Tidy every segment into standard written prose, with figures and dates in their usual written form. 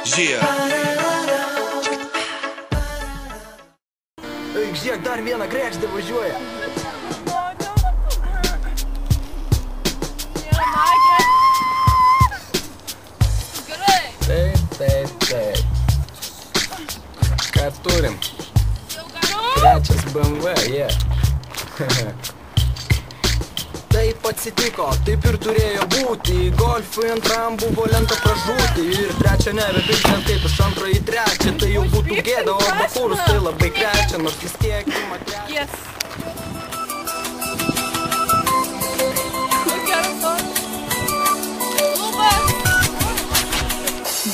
Eik, žiūrėk, dar vieną kregždę važiuoja. Taip. Ką turim? Trečias BMW, Taip atsitiko, taip ir turėjo būti. Golfui antram buvo lenta pražūti. Ir trečią nebepirksim taip iš antro į trečią. Tai jau būtų gėda, o bakūrus tai labai krečia. Nors vis tiek ima trečia.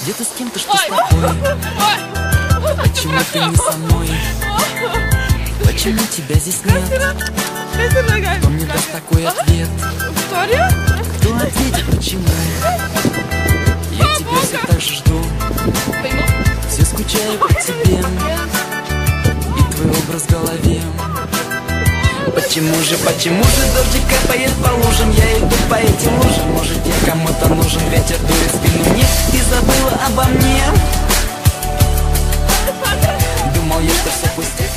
Где-то с кем-то, что с тобой? Почему ты не со мной? Почему тебя здесь нет? Кто мне даст такой ответ? Кто ответит, почему? Я тебя все так же жду. Все скучаю по тебе. И твой образ в голове. Почему же дождик капает по лужам? Я иду по этим лужам. Может, я кому-то нужен, ветер дует в спину мне. Ты забыла обо мне. Думал я, что все пустяк.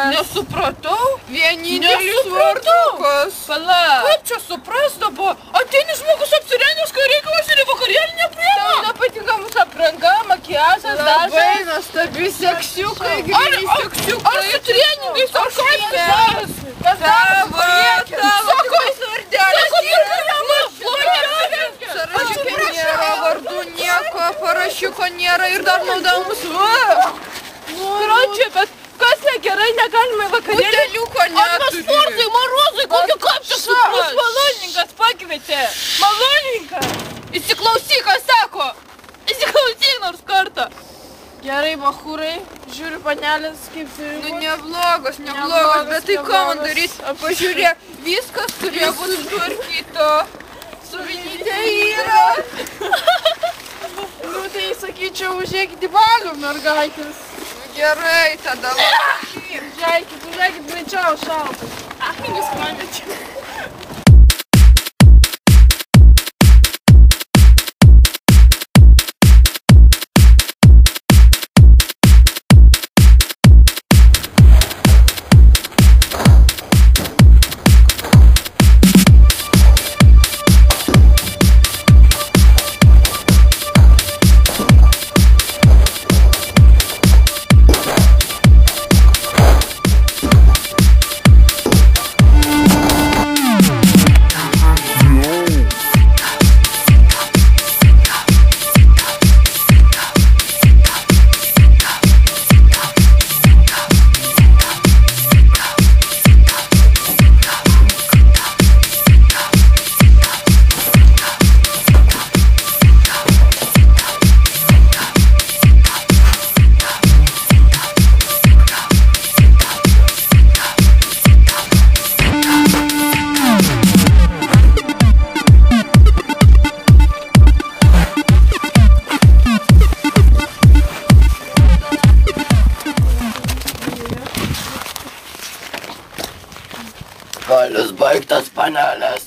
Nesupratau. Vienintelis vardukas. Kaip čia supras dabar? Ateini žmogus apsirengęs, kai reikalas ir į vakarėlį nepriema. Tau nepatinka mūsų apranga, makiažas, dažas. Labai nuostabi seksiukai, gyveni seksiukai. Ar su treningais, ar kaip tas? Tavo. Sako, sarašiukė nėra, vardų nieko, parašiuko nėra ir dar naudomus. Kročiai, bet kas negerai, negalime į vakarėlį. Buteliuko neturi. Atmosfortai, marozai, kokio kaip čia supras. Malonininkas pakvietė. Malonininkas. Įsiklausyk, ką sako. Įsiklausyk nors kartą. Gerai, bachūrai, žiūriu panelės kaip turi. Nu, neblogos, bet tai ką man darys? Pažiūrėk, viskas turėjo būti sutvarkyto. Suvinytė yra. Nu, tai sakyčiau, užėkit į balių, mergaitės. Gerai, tada laukim. Užėkit, greičiau, šaltas. Akmenis pamečiau. Balius baigtas, panelės.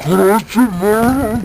Короче, мама,